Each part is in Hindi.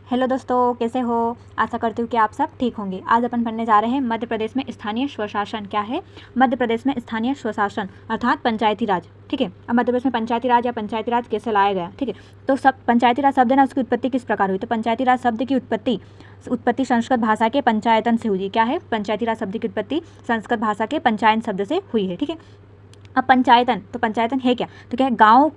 हेलो दोस्तों, कैसे हो। आशा करती हूँ कि आप सब ठीक होंगे। आज अपन पढ़ने जा रहे हैं मध्य प्रदेश में स्थानीय स्वशासन क्या है। मध्य प्रदेश में स्थानीय स्वशासन अर्थात पंचायती राज। ठीक है, अब मध्य प्रदेश में पंचायती राज या पंचायती राज कैसे लाया गया। ठीक है, तो सब पंचायती राज शब्द है ना, उसकी उत्पत्ति किस प्रकार हुई। तो पंचायती राज शब्द की उत्पत्ति संस्कृत भाषा के पंचायतन से हुई। क्या है, पंचायती राज शब्द की उत्पत्ति संस्कृत भाषा के पंचायत शब्द से हुई है। ठीक है, अब पंचायतन, तो पंचायतन है क्या, तो क्या है, गाँव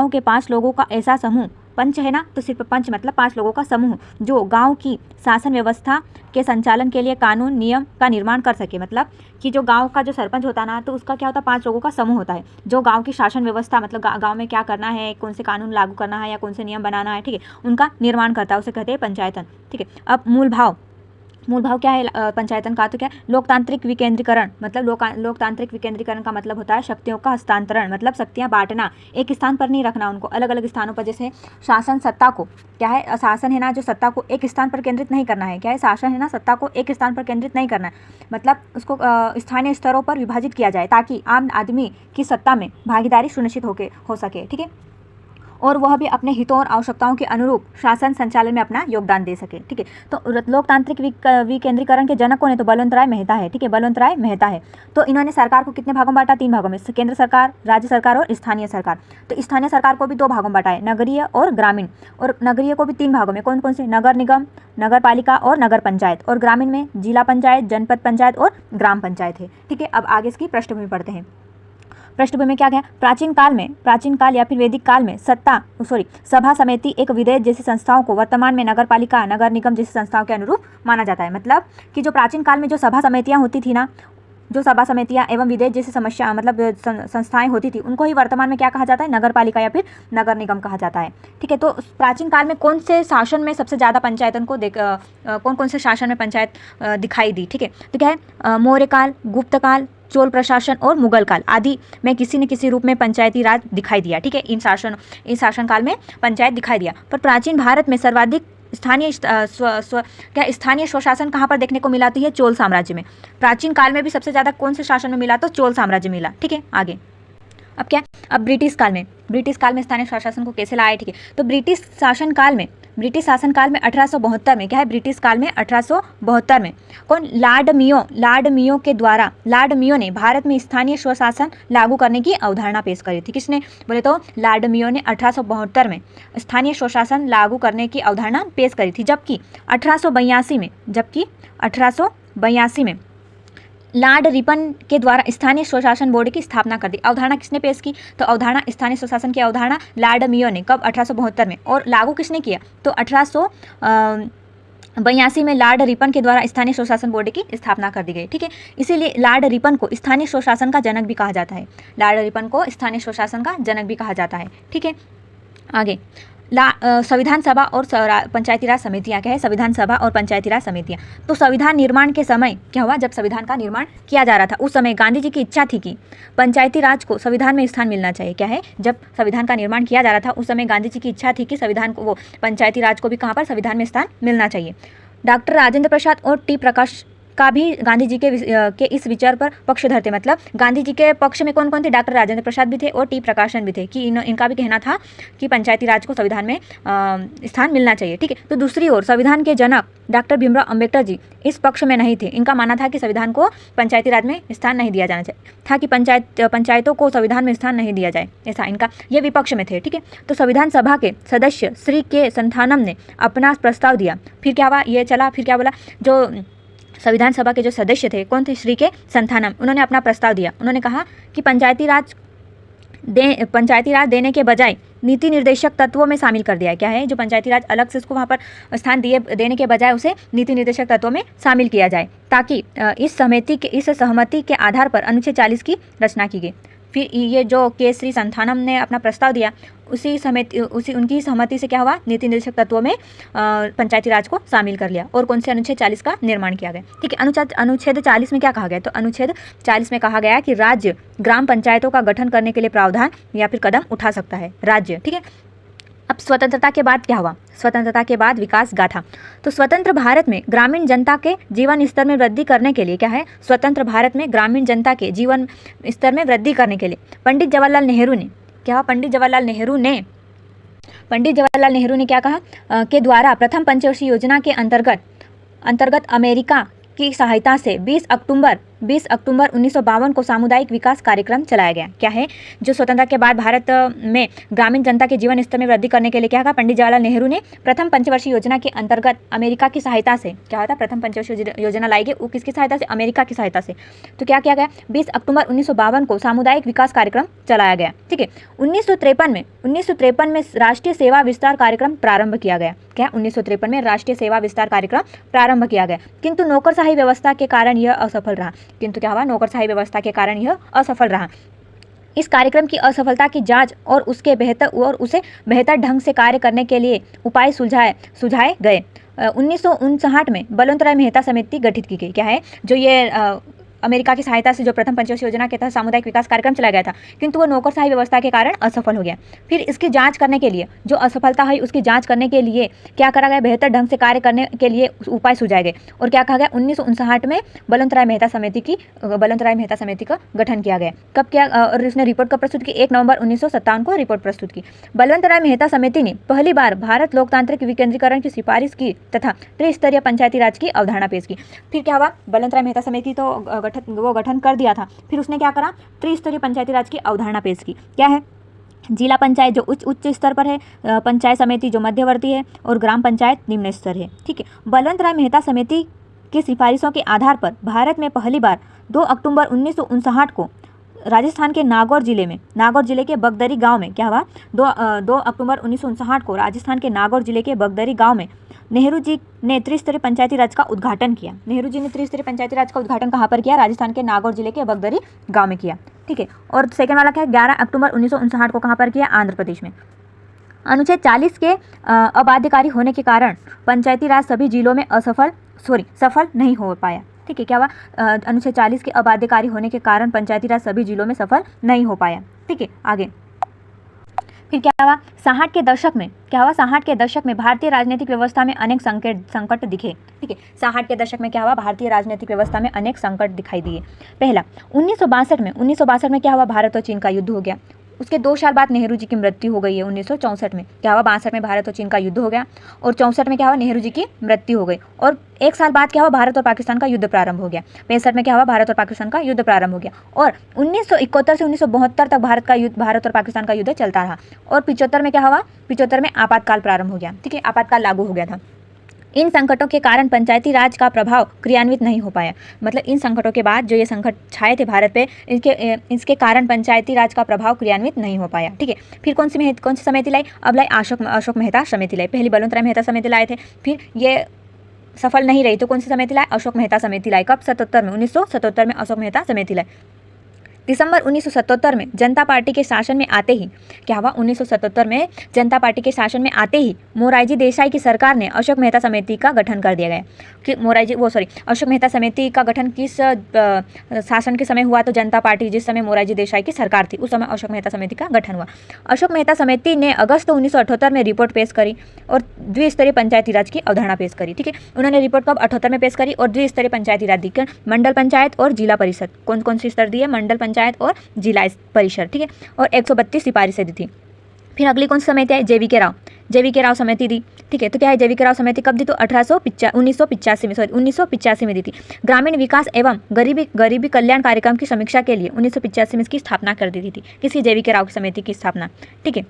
के 5 लोगों का ऐसा समूह। पंच है ना, तो सिर्फ पंच मतलब 5 लोगों का समूह जो गांव की शासन व्यवस्था के संचालन के लिए कानून नियम का निर्माण कर सके। मतलब कि जो गांव का जो सरपंच होता है ना, तो उसका क्या होता है, 5 लोगों का समूह होता है जो गांव की शासन व्यवस्था, मतलब गांव में क्या करना है, कौन से कानून लागू करना है या कौन से नियम बनाना है, ठीक है, उनका निर्माण करता है, उसे कहते हैं पंचायतन। ठीक है, अब मूल भाव क्या है पंचायतन का, तो क्या लोकतांत्रिक विकेंद्रीकरण। मतलब लोकतांत्रिक विकेंद्रीकरण का मतलब होता है शक्तियों का हस्तांतरण, मतलब शक्तियां बांटना, एक स्थान पर नहीं रखना उनको, अलग अलग स्थानों पर। जैसे शासन सत्ता को क्या है, शासन है ना, जो सत्ता को एक स्थान पर केंद्रित नहीं करना है। क्या है, शासन है ना, सत्ता को एक स्थान पर केंद्रित नहीं करना है, मतलब उसको स्थानीय स्तरों पर विभाजित किया जाए ताकि आम आदमी की सत्ता में भागीदारी सुनिश्चित हो सके। ठीक है, और वह भी अपने हितों और आवश्यकताओं के अनुरूप शासन संचालन में अपना योगदान दे सके। ठीक है, तो लोकतांत्रिक विकेंद्रीकरण के जनक कौन है, तो बलवंत राय मेहता है। ठीक है, बलवंत राय मेहता है। तो इन्होंने सरकार को कितने भागों में बांटा, 3 भागों में, केंद्र सरकार, राज्य सरकार और स्थानीय सरकार। तो स्थानीय सरकार को भी 2 भागों में बांटा है, नगरीय और ग्रामीण। और नगरीय को भी 3 भागों में, कौन कौन से, नगर निगम, नगर पालिका और नगर पंचायत। और ग्रामीण में जिला पंचायत, जनपद पंचायत और ग्राम पंचायत है। ठीक है, अब आगे इसकी पृष्ठभूमि पढ़ते हैं। पृष्ठभूमि में क्या गया, प्राचीन काल या फिर वैदिक काल में सभा समिति एक विधेयक जैसी संस्थाओं को वर्तमान में नगर पालिका, नगर निगम जैसी संस्थाओं के अनुरूप माना जाता है। मतलब कि जो प्राचीन काल में जो सभा समितियां होती थी ना, जो सभा समितियां एवं विधेयक जैसी संस्थाएं होती थी, उनको ही वर्तमान में क्या कहा जाता है, नगर पालिका या फिर नगर निगम कहा जाता है। ठीक है, तो प्राचीन काल में कौन से शासन में सबसे ज़्यादा पंचायतन को कौन से शासन में पंचायत दिखाई दी। ठीक है, तो क्या है, मौर्य काल, गुप्त काल, चोल प्रशासन और मुगल काल आदि में किसी न किसी रूप में पंचायती राज दिखाई दिया। ठीक है, इन शासन काल में पंचायत दिखाई दिया। पर प्राचीन भारत में सर्वाधिक स्थानीय स्वशासन कहाँ पर देखने को मिला, तो है चोल साम्राज्य में। प्राचीन काल में भी सबसे ज़्यादा कौन से शासन में मिला, तो चोल साम्राज्य में मिला। ठीक है, आगे अब क्या, अब ब्रिटिश काल में स्थानीय स्वशासन को कैसे लाया। ठीक है, तो ब्रिटिश शासन काल में 1872 में क्या है, ब्रिटिश काल में 1872 में कौन, लॉर्ड मियो ने भारत में स्थानीय स्वशासन लागू करने की अवधारणा पेश करी थी। किसने, बोले तो लॉर्ड मियो ने 1872 में स्थानीय स्वशासन लागू करने की अवधारणा पेश करी थी। जबकि 1882 में लॉर्ड रिपन के द्वारा स्थानीय स्वशासन बोर्ड की स्थापना कर दी। अवधारणा किसने पेश की, तो अवधारणा स्थानीय स्वशासन की अवधारणा लॉर्ड मियो ने, कब, 1872 में। और लागू किसने किया, तो 1882 में लॉर्ड रिपन के द्वारा स्थानीय स्वशासन बोर्ड की स्थापना कर दी गई। ठीक है, इसीलिए लॉर्ड रिपन को स्थानीय स्वशासन का जनक भी कहा जाता है। लॉर्ड रिपन को स्थानीय स्वशासन का जनक भी कहा जाता है। ठीक है, आगे संविधान सभा और पंचायती राज समितियाँ क्या है, संविधान सभा और पंचायती राज समितियाँ। तो संविधान निर्माण के समय क्या हुआ, जब संविधान का निर्माण किया जा रहा था, उस समय गांधी जी की इच्छा थी कि पंचायती राज को संविधान में स्थान मिलना चाहिए। क्या है, जब संविधान का निर्माण किया जा रहा था, उस समय गांधी जी की इच्छा थी कि पंचायती राज को भी कहाँ पर, संविधान में स्थान मिलना चाहिए। डॉक्टर राजेंद्र प्रसाद और टी प्रकाश का भी गांधी जी के इस विचार पर पक्षधर थे। मतलब गांधी जी के पक्ष में कौन कौन थे, डॉक्टर राजेंद्र प्रसाद भी थे और टी प्रकाशन भी थे, कि इनका भी कहना था कि पंचायती राज को संविधान में स्थान मिलना चाहिए। ठीक है, तो दूसरी ओर संविधान के जनक डॉक्टर भीमराव अंबेडकर जी इस पक्ष में नहीं थे। इनका मानना था कि संविधान को पंचायती राज में स्थान नहीं दिया जाना चाहिए था, कि पंचायतों को संविधान में स्थान नहीं दिया जाए, ऐसा इनका ये विपक्ष में थे। ठीक है, तो संविधान सभा के सदस्य श्री के संथानम ने अपना प्रस्ताव दिया। फिर क्या हुआ, ये चला, फिर क्या बोला, जो संविधान सभा के जो सदस्य थे, कौन थे, श्री के संथानम, उन्होंने अपना प्रस्ताव दिया। उन्होंने कहा कि पंचायती राज देने के बजाय नीति निर्देशक तत्वों में शामिल कर दिया है। क्या है, जो पंचायती राज अलग से उसको वहाँ पर स्थान देने के बजाय उसे नीति निर्देशक तत्वों में शामिल किया जाए, ताकि इस सहमति के आधार पर अनुच्छेद 40 की रचना की गई। फिर ये जो केसरी संथानम ने अपना प्रस्ताव दिया, उनकी सहमति से क्या हुआ, नीति निर्देशक तत्वों में पंचायती राज को शामिल कर लिया। और कौन से अनुच्छेद 40 का निर्माण किया गया। ठीक है, अनुच्छेद 40 में क्या कहा गया, तो अनुच्छेद 40 में कहा गया कि राज्य ग्राम पंचायतों का गठन करने के लिए प्रावधान या फिर कदम उठा सकता है राज्य। ठीक है, अब स्वतंत्रता के बाद क्या हुआ, स्वतंत्रता के बाद विकास गाथा। तो स्वतंत्र भारत में ग्रामीण जनता के जीवन स्तर में वृद्धि करने के लिए क्या है, स्वतंत्र भारत में ग्रामीण जनता के जीवन स्तर में वृद्धि करने के लिए पंडित जवाहरलाल नेहरू ने पंडित जवाहरलाल नेहरू ने क्या कहा के द्वारा प्रथम पंचवर्षीय योजना के अंतर्गत अमेरिका की सहायता से 20 अक्टूबर 1952 को सामुदायिक विकास कार्यक्रम चलाया गया। क्या है, जो स्वतंत्रता के बाद भारत में ग्रामीण जनता के जीवन स्तर में वृद्धि करने के लिए क्या कहा, पंडित जवाहरलाल नेहरू ने प्रथम पंचवर्षीय योजना के अंतर्गत अमेरिका की सहायता से, क्या होता है, प्रथम पंचवर्षीय योजना लाई गई, वो किसकी सहायता से, अमेरिका की सहायता से। तो क्या किया गया, 20 अक्टूबर 1952 को सामुदायिक विकास कार्यक्रम चलाया गया। ठीक है, 1953 में राष्ट्रीय सेवा विस्तार कार्यक्रम प्रारंभ किया गया। क्या, 1953 में राष्ट्रीय सेवा विस्तार कार्यक्रम प्रारंभ किया गया, किंतु नौकरशाही व्यवस्था के कारण यह असफल रहा। किंतु क्या हुआ, नौकरशाही व्यवस्था के कारण यह असफल रहा। इस कार्यक्रम की असफलता की जांच और उसे बेहतर ढंग से कार्य करने के लिए उपाय सुझाए गए। 1959 में बलवंतराय मेहता समिति गठित की गई। क्या है, जो ये अमेरिका की सहायता से जो प्रथम पंचवर्षीय योजना के तहत सामुदायिक विकास कार्यक्रम चलाया गया था, किंतु वो नौकरशाही व्यवस्था के कारण असफल हो गया। फिर इसकी जांच करने के लिए, जो असफलता हुई उसकी जांच करने के लिए क्या करा गया, बेहतर ढंग से कार्य करने के लिए उपाय सुझाए गए। और क्या कहा गया, 1959 में बलवंतराय मेहता समिति का गठन किया गया। कब किया, और इसने रिपोर्ट कब प्रस्तुत की, 1 नवंबर 1957 को रिपोर्ट प्रस्तुत की। बलवंतराय मेहता समिति ने पहली बार भारत लोकतांत्रिक विकेंद्रीकरण की सिफारिश की तथा त्रिस्तरीय पंचायती राज की अवधारणा पेश की। फिर क्या हुआ, बलवंतराय मेहता समिति तो गठन कर दिया था, फिर उसने क्या करा, त्रिस्तरीय पंचायती राज की अवधारणा पेश की। क्या है, जिला पंचायत जो उच्च स्तर पर है, पंचायत समिति जो मध्यवर्ती है, और ग्राम पंचायत निम्न स्तर है। ठीक है, बलवंतराय मेहता समिति की सिफारिशों के आधार पर भारत में पहली बार 2 अक्टूबर 1959 को राजस्थान के नागौर जिले के बगदरी गांव में, क्या हुआ, 2 अक्टूबर 1959 को राजस्थान के नागौर जिले के बगदरी गांव में नेहरू जी ने त्रिस्तरीय पंचायती राज का उद्घाटन किया। नेहरू जी ने त्रिस्तरीय पंचायती राज का उद्घाटन कहाँ पर किया, राजस्थान के नागौर जिले के बगदरी गांव में किया। ठीक है, और सेकंड वाला क्या है, 11 अक्टूबर 1959 को कहाँ पर किया, आंध्र प्रदेश में। अनुच्छेद 40 के अबाध्यकारी होने के कारण पंचायती राज सभी जिलों में सफल नहीं हो पाया। ठीक है, क्या हुआ, अनुच्छेद 40 के अबाध्यकारी होने के कारण पंचायती राज सभी जिलों में सफल नहीं हो पाया। ठीक है, आगे फिर क्या हुआ, 60 के दशक में भारतीय राजनीतिक व्यवस्था में अनेक संकट दिखे। ठीक है, 60 के दशक में क्या हुआ, भारतीय राजनीतिक व्यवस्था में अनेक संकट दिखाई दिए। पहला, 1962 में क्या हुआ, भारत और चीन का युद्ध हो गया। उसके 2 साल बाद नेहरू जी की मृत्यु हो गई है। 1964 में क्या हुआ, 62 में भारत और चीन का युद्ध हो गया, और 64 में क्या हुआ, नेहरू जी की मृत्यु हो गई। और 1 साल बाद क्या हुआ, भारत और पाकिस्तान का युद्ध प्रारंभ हो गया। 65 में क्या हुआ, भारत और पाकिस्तान का युद्ध प्रारंभ हो गया। और 1971 से 1972 तक भारत और पाकिस्तान का युद्ध चलता रहा। और 75 में क्या हुआ, 75 में आपातकाल प्रारंभ हो गया। ठीक है, आपातकाल लागू हो गया था। इन संकटों के कारण पंचायती राज का प्रभाव क्रियान्वित नहीं हो पाया। मतलब इन संकटों के बाद जो ये संकट छाए थे भारत पे, इसके कारण पंचायती राज का प्रभाव क्रियान्वित नहीं हो पाया। ठीक है, फिर कौन सी समिति लाई, अब लाई अशोक मेहता समिति लाई। पहली बलवंतराय मेहता समिति लाए थे, फिर ये सफल नहीं रही तो कौन सी समिति लाए, अशोक मेहता समिति लाई। कब, 1977 में अशोक मेहता समिति लाई। दिसंबर 1977 में जनता पार्टी के शासन में आते ही क्या हुआ, 1977 में जनता पार्टी के शासन में आते ही मोरारजी देसाई की सरकार ने अशोक मेहता समिति का गठन कर दिया गया। कि अशोक मेहता समिति का गठन किस शासन के समय हुआ, तो जनता पार्टी जिस समय मोरारजी देसाई की सरकार थी उस समय अशोक मेहता समिति का गठन हुआ। अशोक मेहता समिति ने अगस्त 1978 में रिपोर्ट पेश करी और द्विस्तरीय पंचायती राज की अवधारणा पेश करी। ठीक है, उन्होंने रिपोर्ट कब, 78 में पेश करी, और द्विस्तरीय पंचायती राज दी, मंडल पंचायत और जिला परिषद। कौन सी स्तर दी है, मंडल पंचायत और जिला परिषद। ठीक है, और 132 सिफारिशें दी थी। फिर अगली कौन सी समिति है, जेवी के राव समिति दी। ठीक है, तो क्या है, जेवी के राव समिति कब दी, तो 1985 में दी थी। ग्रामीण विकास एवं गरीबी कल्याण कार्यक्रम की समीक्षा के लिए 1985 में इसकी स्थापना कर दी थी। किसी जेवी के राव समिति की स्थापना। ठीक है,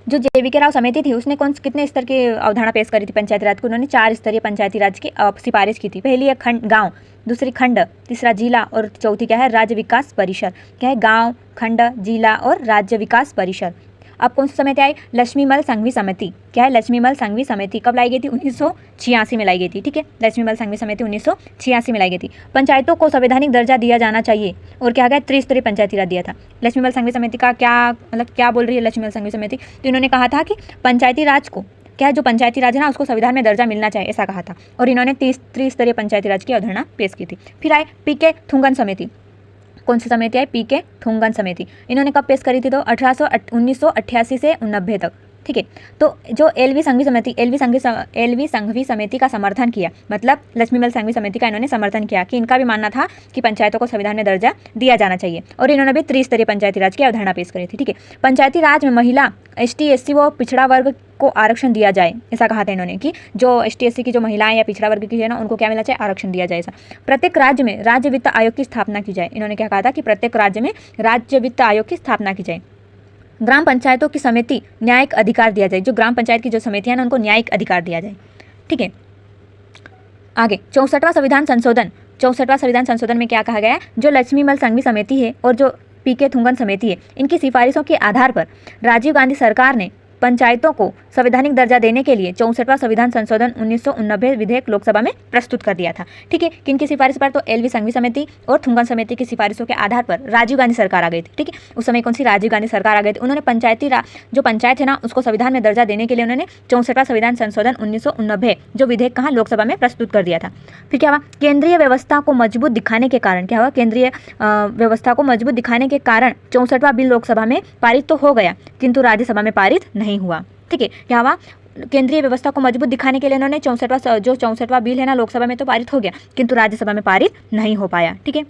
जो जेवी के राव समिति थी उसने कितने स्तर की अवधारणा पेश करी थी पंचायती राज को, उन्होंने 4 स्तरीय पंचायती राज की सिफारिश की थी। पहली है गांव, दूसरी खंड, तीसरा जिला, और चौथी क्या है, राज्य विकास परिषद। क्या है, गांव, खंड, जिला और राज्य विकास परिषद। अब कौन सी समिति आई, लक्ष्मीमल संघवी समिति। क्या है, लक्ष्मीमल संघवी समिति कब लाई गई थी, 1986 में लाई गई थी। ठीक है, लक्ष्मीमल संघवी समिति 1986 में लाई गई थी। पंचायतों को संवैधानिक दर्जा दिया जाना चाहिए, और क्या गया, त्रिस्तरीय पंचायती राज दिया था। लक्ष्मीमल संघवी समिति का क्या बोल रही है लक्ष्मीमल संघवी समिति, तो इन्होंने कहा था कि पंचायती राज को, क्या जो पंचायती राज है ना, उसको संविधान में दर्जा मिलना चाहिए, ऐसा कहा था। और इन्होंने त्रिस्तरीय पंचायती राज की अवधारणा पेश की थी। फिर आए पीके थुंगन समिति। कौन सी समिति है, पीके थुंगन समिति। इन्होंने कब पेश करी थी, तो 1988 से 1990 तक। ठीक है। तो जो एलवी संघवी समिति का समर्थन किया, मतलब लक्ष्मीमल संघवी समिति का इन्होंने समर्थन किया कि इनका भी मानना था कि पंचायतों को संविधान में दर्जा दिया जाना चाहिए, और इन्होंने भी त्रिस्तरीय पंचायती राज की अवधारणा पेश करी थी। ठीक है, पंचायती राज में महिला, ST SC व पिछड़ा वर्ग को आरक्षण दिया जाए, ऐसा कहा था इन्होंने कि जो ST SC की जो महिलाएं या पिछड़ा वर्ग की है ना, उनको क्या मिलना चाहिए, आरक्षण दिया जाए। ऐसा प्रत्येक राज्य में राज्य वित्त आयोग की स्थापना की जाए। इन्होंने क्या कहा था कि प्रत्येक राज्य में राज्य वित्त आयोग की स्थापना की जाए। ग्राम पंचायतों की समिति न्यायिक अधिकार दिया जाए, जो ग्राम पंचायत की जो समितियां ना, उनको न्यायिक अधिकार दिया जाए। ठीक है, आगे 64वां संविधान संशोधन। 64वां संविधान संशोधन में क्या कहा गया है, जो लक्ष्मीमल संघवी समिति है और जो PK थुंगन समिति है, इनकी सिफारिशों के आधार पर राजीव गांधी सरकार ने पंचायतों को संवैधानिक दर्जा देने के लिए 64वां संविधान संशोधन 1989 विधेयक लोकसभा में प्रस्तुत कर दिया था। ठीक है, किनकी सिफारिश पर, तो LV संघवी समिति और थुंगन समिति की सिफारिशों के आधार पर राजीव गांधी सरकार आ गई थी। ठीक है, उस समय कौन सी, राजीव गांधी सरकार आ गई थी। उन्होंने जो पंचायत है ना, उसको संविधान में दर्जा देने के लिए उन्होंने 64वां संविधान संशोधन 1989 जो विधेयक कहाँ, लोकसभा में प्रस्तुत कर दिया था। फिर क्या हुआ, केंद्रीय व्यवस्था को मजबूत दिखाने के कारण, क्या हुआ, केंद्रीय व्यवस्था को मजबूत दिखाने के कारण 64वां बिल लोकसभा में पारित तो हो गया, किंतु राज्यसभा में पारित नहीं हुआ। ठीक है, क्या हुआ, केंद्रीय व्यवस्था को मजबूत दिखाने के लिए इन्होंने 64वां बिल है ना, लोकसभा में तो पारित हो गया, किंतु राज्यसभा में पारित नहीं हो पाया। ठीक है,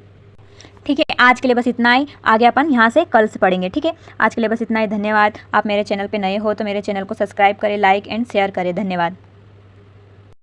ठीक है, आज के लिए बस इतना ही, आगे अपन यहाँ से कल से पढ़ेंगे। ठीक है, आज के लिए बस इतना ही, धन्यवाद। आप मेरे चैनल पे नए हो तो मेरे चैनल को सब्सक्राइब करें, लाइक एंड शेयर करें। धन्यवाद।